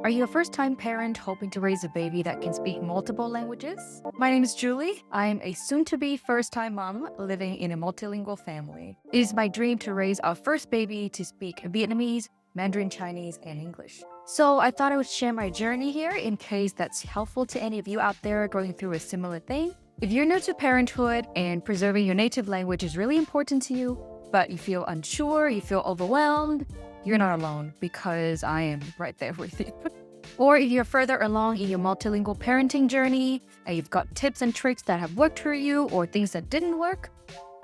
Are you a first-time parent hoping to raise a baby that can speak multiple languages? My name is Julie. I am a soon-to-be first-time mom living in a multilingual family. It is my dream to raise our first baby to speak Vietnamese, Mandarin Chinese, and English. So I thought I would share my journey here in case that's helpful to any of you out there going through a similar thing. If you're new to parenthood and preserving your native language is really important to you, but you feel unsure, you feel overwhelmed, you're not alone because I am right there with you. Or if you're further along in your multilingual parenting journey and you've got tips and tricks that have worked for you or things that didn't work,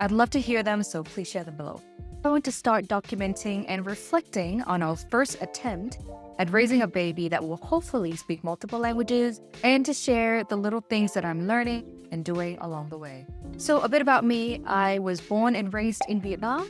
I'd love to hear them, so please share them below. I want to start documenting and reflecting on our first attempt at raising a baby that will hopefully speak multiple languages and to share the little things that I'm learning and doing along the way. So a bit about me, I was born and raised in Vietnam,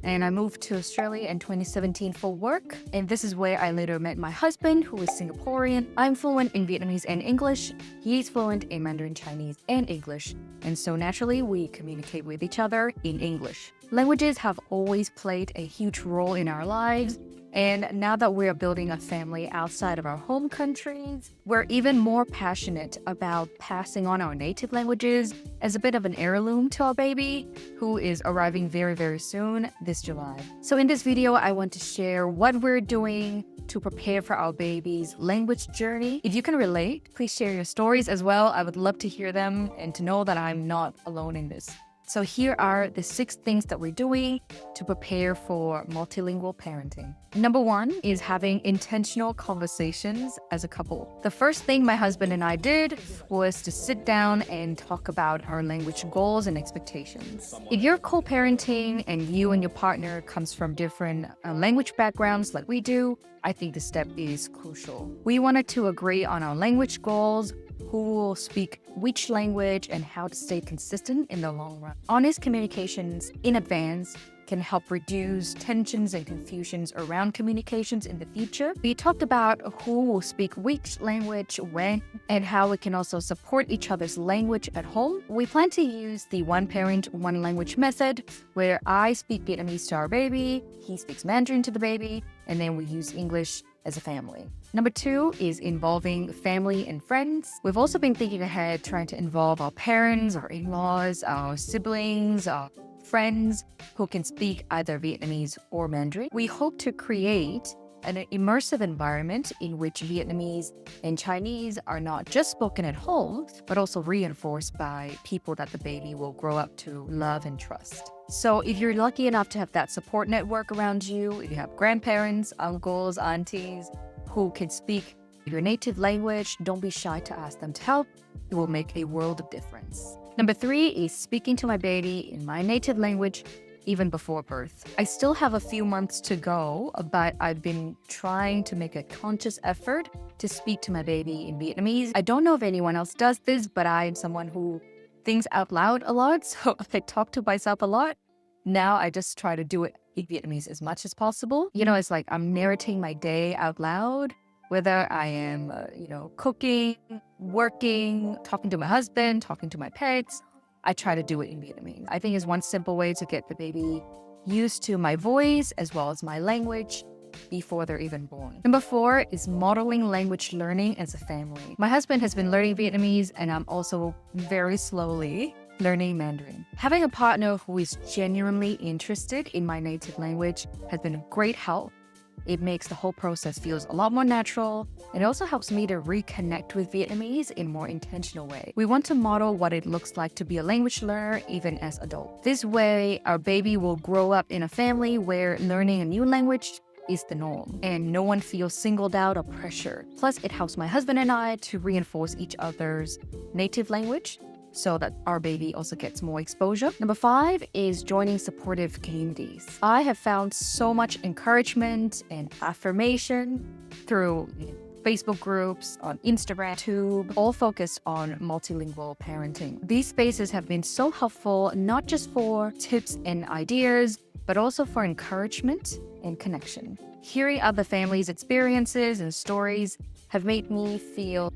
and I moved to Australia in 2017 for work. And this is where I later met my husband, who is Singaporean. I'm fluent in Vietnamese and English. He's fluent in Mandarin Chinese and English. And so naturally, we communicate with each other in English. Languages have always played a huge role in our lives. And now that we're building a family outside of our home countries, we're even more passionate about passing on our native languages as a bit of an heirloom to our baby, who is arriving very, very soon this July. So in this video, I want to share what we're doing to prepare for our baby's language journey. If you can relate, please share your stories as well. I would love to hear them and to know that I'm not alone in this. So here are the 6 things that we're doing to prepare for multilingual parenting. Number 1 is having intentional conversations as a couple. The first thing my husband and I did was to sit down and talk about our language goals and expectations. If you're co-parenting and you and your partner comes from different language backgrounds like we do, I think this step is crucial. We wanted to agree on our language goals, who will speak which language, and how to stay consistent in the long run. Honest communications in advance can help reduce tensions and confusions around communications in the future. We talked about who will speak which language when and how we can also support each other's language at home. We plan to use the one parent, one language method where I speak Vietnamese to our baby, he speaks Mandarin to the baby, and then we use English as a family. Number 2 is involving family and friends. We've also been thinking ahead, trying to involve our parents, our in-laws, our siblings, our friends who can speak either Vietnamese or Mandarin. We hope to create an immersive environment in which Vietnamese and Chinese are not just spoken at home, but also reinforced by people that the baby will grow up to love and trust. So if you're lucky enough to have that support network around you, if you have grandparents, uncles, aunties who can speak your native language, don't be shy to ask them to help. It will make a world of difference. Number 3 is speaking to my baby in my native language even before birth. I still have a few months to go, but I've been trying to make a conscious effort to speak to my baby in Vietnamese. I don't know if anyone else does this, but I am someone who thinks out loud a lot, so I talk to myself a lot. Now I just try to do it in Vietnamese as much as possible. You know, it's like I'm narrating my day out loud, whether I am, cooking, working, talking to my husband, talking to my pets. I try to do it in Vietnamese. I think it's one simple way to get the baby used to my voice as well as my language before they're even born. Number 4 is modeling language learning as a family. My husband has been learning Vietnamese, and I'm also very slowly learning Mandarin. Having a partner who is genuinely interested in my native language has been a great help. It makes the whole process feels a lot more natural. It also helps me to reconnect with Vietnamese in a more intentional way. We want to model what it looks like to be a language learner even as adults. This way, our baby will grow up in a family where learning a new language is the norm, and no one feels singled out or pressured. Plus, it helps my husband and I to reinforce each other's native language so that our baby also gets more exposure. Number 5 is joining supportive communities. I have found so much encouragement and affirmation through Facebook groups, on Instagram, YouTube, all focused on multilingual parenting. These spaces have been so helpful, not just for tips and ideas, but also for encouragement and connection. Hearing other families' experiences and stories have made me feel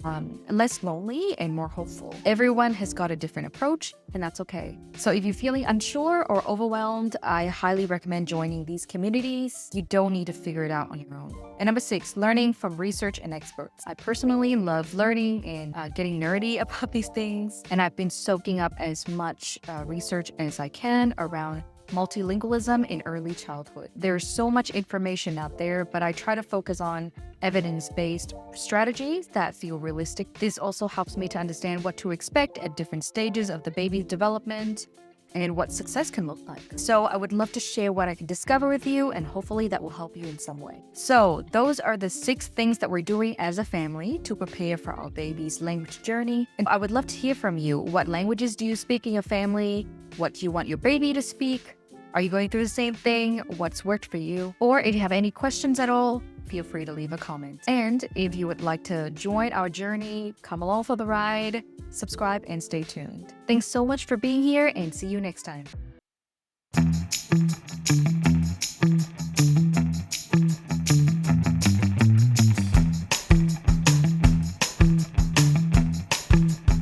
less lonely and more hopeful. Everyone has got a different approach, and that's okay. So if you're feeling unsure or overwhelmed, I highly recommend joining these communities. You don't need to figure it out on your own. And number 6, learning from research and experts. I personally love learning and getting nerdy about these things, and I've been soaking up as much research as I can around multilingualism in early childhood. There's so much information out there, but I try to focus on evidence-based strategies that feel realistic. This also helps me to understand what to expect at different stages of the baby's development and what success can look like. So I would love to share what I can discover with you, and hopefully that will help you in some way. So those are the 6 things that we're doing as a family to prepare for our baby's language journey. And I would love to hear from you. What languages do you speak in your family? What do you want your baby to speak? Are you going through the same thing? What's worked for you? Or if you have any questions at all, feel free to leave a comment. And if you would like to join our journey, come along for the ride, subscribe and stay tuned. Thanks so much for being here, and see you next time.